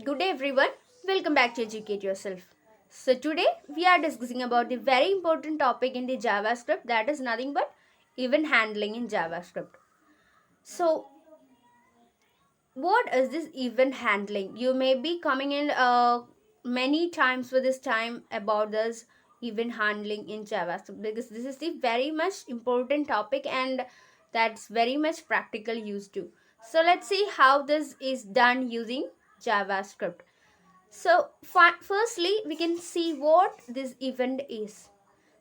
Good day everyone, welcome back to Educate Yourself. So today we are discussing about the very important topic in the JavaScript, that is nothing but event handling in JavaScript. So what is this event handling? You may be coming in many times for this time about this event handling in JavaScript, because this is the very much important topic and that's very much practical use too. So let's see how this is done using JavaScript. So firstly, we can see what this event is.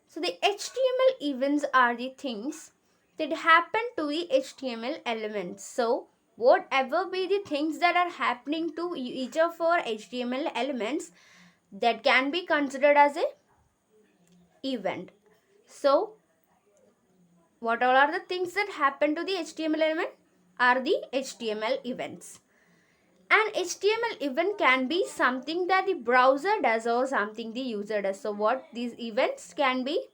So the HTML events are the things that happen to the HTML elements. So whatever be the things that are happening to each of our HTML elements, that can be considered as a event. So what all are the things that happen to the HTML element are the HTML events. An HTML event can be something that the browser does or something the user does. So what these events can be?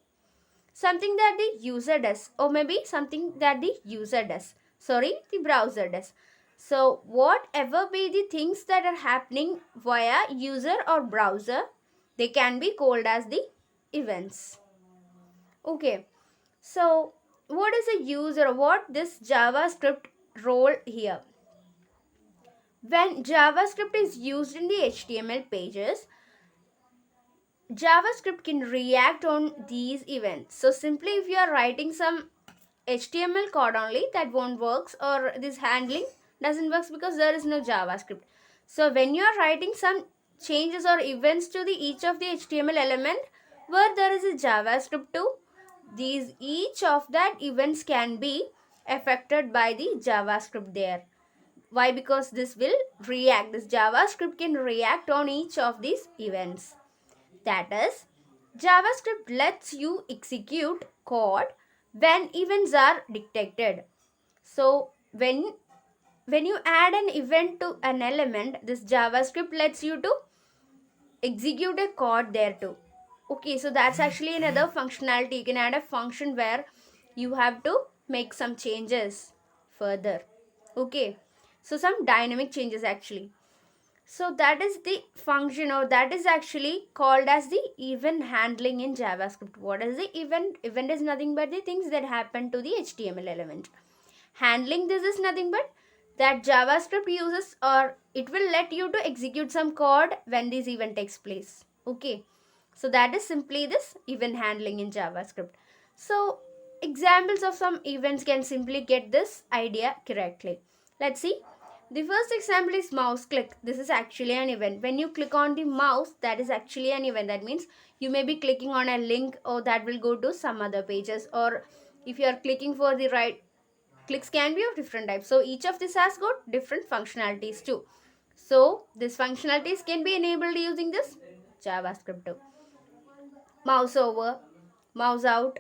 Something that the user does, or maybe something that the user does. Sorry, the browser does. So whatever be the things that are happening via user or browser, they can be called as the events. Okay. So what is a user? What this JavaScript role here? When JavaScript is used in the HTML pages, JavaScript can react on these events. So simply if you are writing some HTML code only, that won't works, or this handling doesn't work because there is no JavaScript. So when you are writing some changes or events to the each of the HTML element where there is a JavaScript too, these each of that events can be affected by the JavaScript there. Why? Because this JavaScript can react on each of these events. That is, JavaScript lets you execute code when events are detected. So when you add an event to an element, this JavaScript lets you to execute a code there too. Okay, so that's actually another functionality. You can add a function where you have to make some changes further. Okay, so some dynamic changes actually. So that is the function, or that is actually called as the event handling in JavaScript. What is the event? Event is nothing but the things that happen to the HTML element. Handling this is nothing but that JavaScript uses, or it will let you to execute some code when this event takes place. Okay. So that is simply this event handling in JavaScript. So examples of some events can simply get this idea correctly. Let's see. The first example is mouse click. This is actually an event. When you click on the mouse, that is actually an event. That means you may be clicking on a link, or that will go to some other pages, or if you are clicking for the right, clicks can be of different types. So each of this has got different functionalities too. So these functionalities can be enabled using this JavaScript too. Mouse over, mouse out,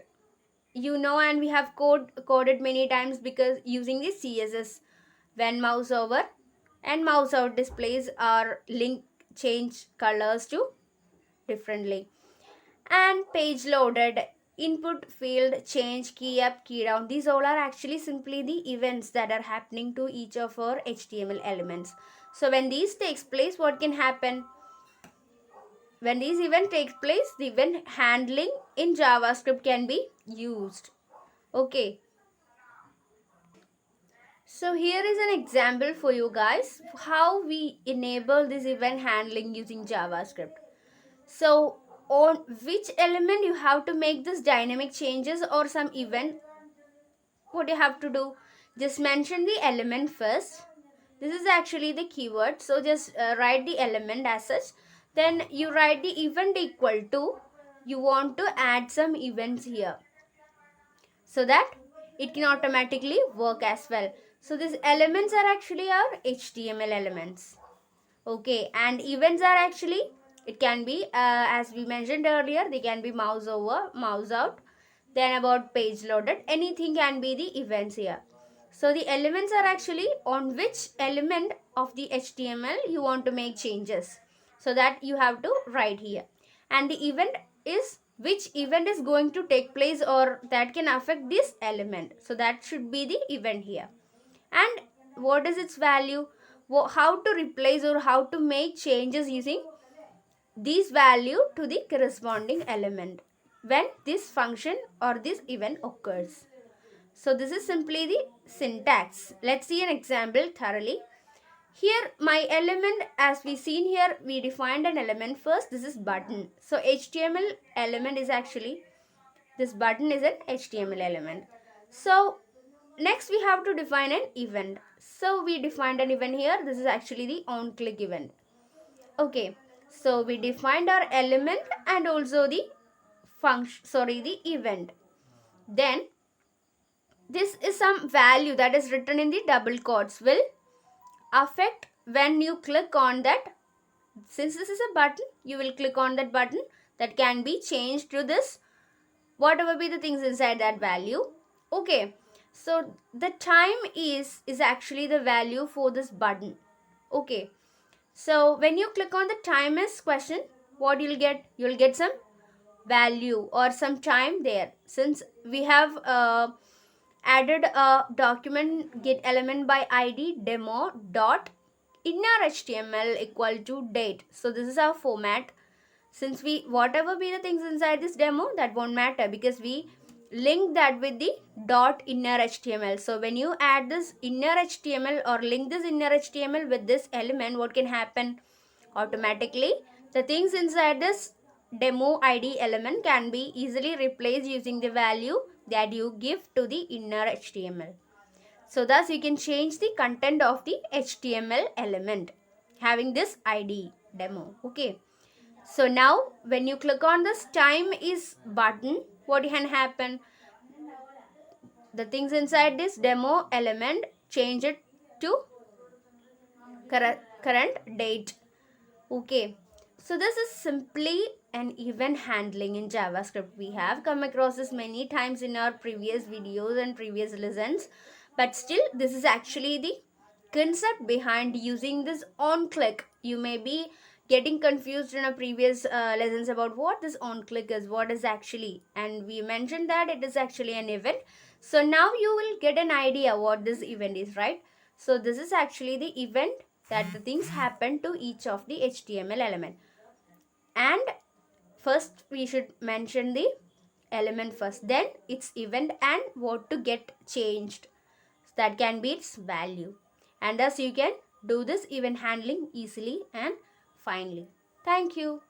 and we have coded many times because using the CSS. When mouse over and mouse out displays our link change colors to differently. And page loaded, input field change, key up, key down, these all are actually simply the events that are happening to each of our HTML elements. So when these takes place, what can happen? When these event takes place, the event handling in JavaScript can be used. Okay, so here is an example for you guys how we enable this event handling using JavaScript. So on which element you have to make this dynamic changes or some event, what you have to do, just mention the element first. This is actually the keyword. So just write the element as such. Then you write the event equal to, you want to add some events here, so that it can automatically work as well. So these elements are actually our HTML elements. Okay, and events are actually, it can be as we mentioned earlier, they can be mouse over, mouse out, then about page loaded, anything can be the events here. So the elements are actually on which element of the HTML you want to make changes, so that you have to write here. And the event is which event is going to take place or that can affect this element, so that should be the event here. And what is its value? how to replace or how to make changes using this value to the corresponding element when this function or this event occurs. So this is simply the syntax. Let's see an example thoroughly. Here my element, as we seen here, we defined an element first. This is button. So HTML element is actually, this button is an HTML element. So next we have to define an event. So we defined an event here. This is actually the on-click event. Okay, so we defined our element and also the the event. Then this is some value that is written in the double quotes will affect when you click on that. Since this is a button, you will click on that button, that can be changed to this, whatever be the things inside that value. Okay, so the time is actually the value for this button. Okay, so when you click on the time is question, what you'll get some value or some time there. Since we have added a document get element by id demo dot inner html equal to date. So this is our format. Since we, whatever be the things inside this demo, that won't matter because we link that with the dot inner html. So when you add this inner html or link this inner html with this element, what can happen? Automatically the things inside this demo id element can be easily replaced using the value that you give to the inner html. So thus you can change the content of the html element having this id demo. Okay, so now when you click on this time is button, what can happen? The things inside this demo element, change it to current date. Okay, so this is simply an event handling in JavaScript. We have come across this many times in our previous videos and previous lessons, but still this is actually the concept behind using this on click. You may be getting confused in our previous lessons about what this on click is, what is actually, and we mentioned that it is actually an event. So now you will get an idea what this event is, right? So this is actually the event that the things happen to each of the HTML element. And first we should mention the element first, then its event and what to get changed. That can be its value. And thus you can do this event handling easily and finely. Thank you.